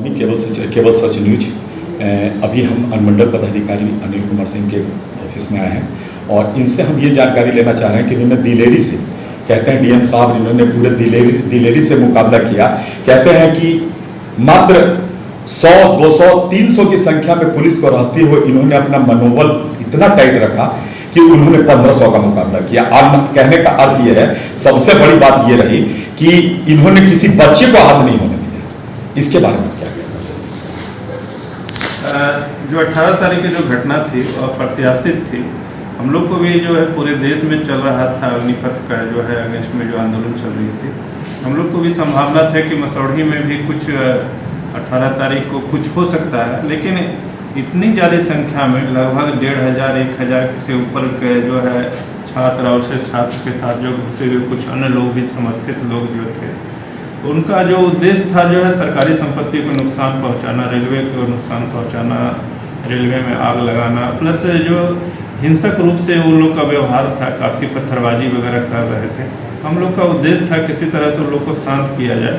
Morning केवल सच news. अभी हम अनुमंडल पदाधिकारी अनिल कुमार सिंह के ऑफिस में आए हैं और इनसे हम ये जानकारी लेना चाह रहे हैं कि इन्होंने दिलेरी से, कहते हैं डीएम साहब, इन्होंने पूरे दिलेरी से मुकाबला किया। कहते हैं कि मात्र 100, 200, 300 की संख्या में पुलिस को रहते हुए इन्होंने अपना मनोबल इतना टाइट रखा कि उन्होंने 1500 का मुकाबला किया। और कहने का अर्थ यह है, सबसे बड़ी बात यह रही कि इन्होंने किसी बच्चे को हाथ नहीं होने दिया। इसके बारे में क्या कहना सर? जो 18 तारीख की जो घटना थी अप्रत्याशित थी। हम लोग को भी जो है पूरे देश में चल रहा था अग्निपथ का जो है अगेंस्ट में जो आंदोलन चल रही थी। हम लोग को भी संभावना था कि मसौढ़ी में भी कुछ 18 तारीख को कुछ हो सकता है, लेकिन इतनी ज़्यादा संख्या में लगभग 1500, 1000 से ऊपर के जो है छात्र और छात्र के साथ जो घुसे हुए कुछ अन्य लोग भी समर्थित लोग जो थे, उनका जो उद्देश्य था जो है सरकारी संपत्ति को नुकसान पहुंचाना, रेलवे को नुकसान पहुंचाना, रेलवे में आग लगाना, प्लस जो हिंसक रूप से उन लोग का व्यवहार था, काफ़ी पत्थरबाजी वगैरह कर रहे थे। हम लोग का उद्देश्य था किसी तरह से उन लोग को शांत किया जाए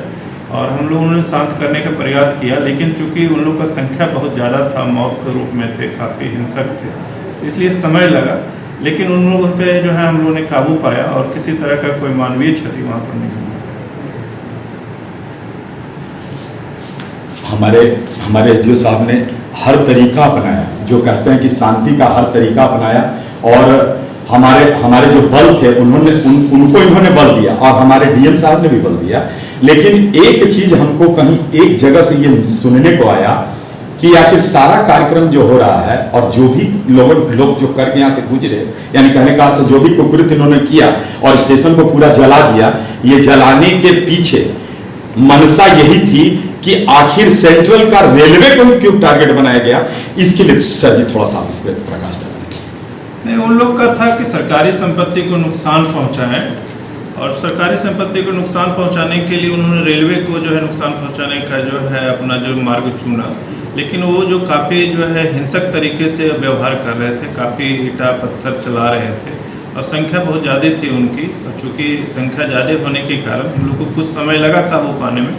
और हम लोगों ने शांत करने का प्रयास किया, लेकिन चूंकि उन लोग का संख्या बहुत ज़्यादा था, मौत के रूप में थे, काफ़ी हिंसक थे, इसलिए समय लगा, लेकिन उन लोगों पे जो है हम लोगों ने काबू पाया और किसी तरह का कोई मानवीय क्षति वहाँ पर नहीं हुई। हमारे एसडीओ साहब ने हर तरीका अपनाया, जो कहते हैं कि शांति का हर तरीका अपनाया, और हमारे जो बल थे उनको इन्होंने बल दिया और हमारे डीएम साहब ने भी बल दिया। लेकिन एक चीज हमको कहीं एक जगह से ये सुनने को आया कि आखिर सारा कार्यक्रम जो हो रहा है और जो भी लोग जो करके यहाँ से गुजरे, यानी कहने का अर्थ जो भी कुकृत्य इन्होंने किया और स्टेशन को पूरा जला दिया, ये जलाने के पीछे मनसा यही थी कि आखिर सेंट्रल का रेलवे को ही क्यों टारगेट बनाया गया। इसके लिए सर जी थोड़ा सा इस पर प्रकाश डालें। नहीं, उन लोग का था कि सरकारी संपत्ति को नुकसान पहुंचाएं और सरकारी संपत्ति को नुकसान पहुंचाने के लिए उन्होंने रेलवे को जो है नुकसान पहुंचाने का जो है अपना जो मार्ग चुना, लेकिन वो जो काफ़ी जो है हिंसक तरीके से व्यवहार कर रहे थे, काफ़ी ईंटा पत्थर चला रहे थे और संख्या बहुत ज़्यादा थी उनकी, और चूँकि संख्या ज़्यादा होने के कारण हम लोग को कुछ समय लगा काबू पाने में।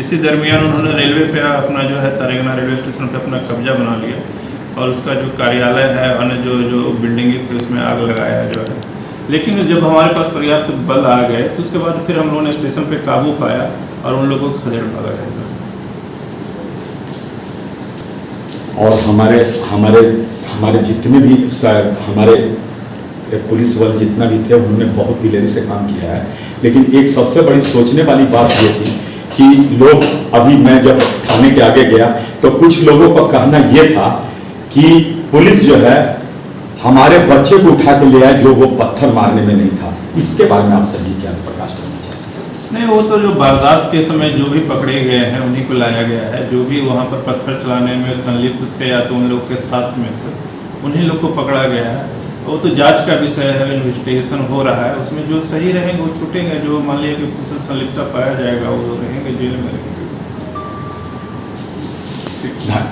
इसी दरमियान उन्होंने रेलवे पे अपना जो है तारेगना रेलवे स्टेशन पे अपना कब्जा बना लिया और उसका जो कार्यालय है, अन्य जो बिल्डिंगें थी उसमें आग लगाया जो है। लेकिन जब हमारे पास पर्याप्त बल आ गए तो उसके बाद फिर हम लोगों ने स्टेशन पे काबू पाया और उन लोगों को खदेड़ भागा जाएगा। और हमारे जितने भी हमारे पुलिस बल जितना भी थे उन्होंने बहुत दिलेरी से काम किया है। लेकिन एक सबसे बड़ी सोचने वाली बात ये थी कि लोग, अभी मैं जब थाने के आगे गया तो कुछ लोगों का कहना ये था कि पुलिस जो है हमारे बच्चे को उठा के ले आए जो वो पत्थर मारने में नहीं था। इसके बारे में आप सर जी क्या प्रकाश करना चाहते हैं? नहीं, वो तो जो वारदात के समय जो भी पकड़े गए हैं उन्हीं को लाया गया है। जो भी वहाँ पर पत्थर चलाने में संलिप्त थे या तो उन लोग के साथ में थे, उन्हीं लोग को पकड़ा गया है। वो तो जांच का विषय है, इन्वेस्टिगेशन हो रहा है, उसमें जो सही रहेंगे वो छूटेंगे, जो मान लिया कि संलिप्तता पाया जाएगा वो रहेंगे जेल में रहेंगे।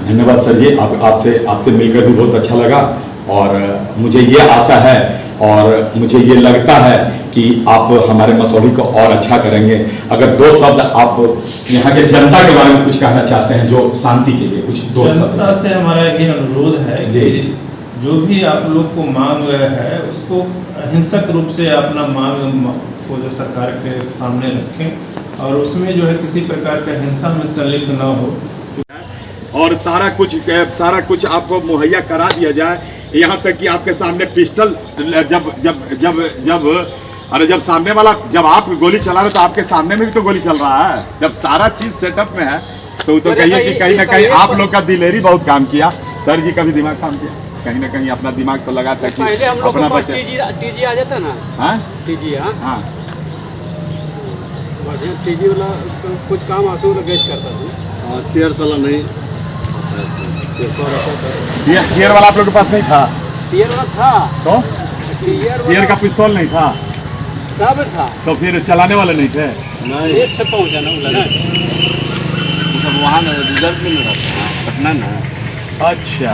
धन्यवाद सर जी, आपसे मिलकर भी बहुत अच्छा लगा और मुझे ये आशा है और मुझे ये लगता है कि आप हमारे मसौढ़ी को और अच्छा करेंगे। अगर 2 शब्द आप यहाँ के जनता के बारे में कुछ कहना चाहते हैं, जो शांति के लिए कुछ 2 शब्द। जनता से हमारा ये अनुरोध है कि जो भी आप लोग को मांग है उसको हिंसक रूप से अपना मांग को जो सरकार के सामने रखें और उसमें जो है किसी प्रकार का हिंसा में संलिप्त न हो और सारा कुछ आपको मुहैया करा दिया जाए। यहाँ तक कि आपके सामने पिस्टल जब सामने वाला, जब आप गोली चला रहे तो आपके सामने में भी तो गोली चल रहा है। जब सारा चीज सेटअप में है तो कहिए कि कहीं ना कहीं आप लोग का दिलेरी बहुत काम किया। सर जी का भी दिमाग काम किया, कहीं ना कहीं अपना दिमाग तो लगा था कि अपना बच्चा टीजी आ जाता ना। हाँ टीजी, हाँ टीजी वाला तो कुछ काम आंसू का गैस करता था। टीयर वाला नहीं, टीयर वाला आप लोग के पास नहीं था? टीयर वाला था तो टीयर का पिस्तौल नहीं था? सब था। तो फिर चलाने वाले नहीं थे? नहीं, एक छप्पा पहुँचाना ना सब वहाँ रिजल्ट में रहता पटना ना। अच्छा,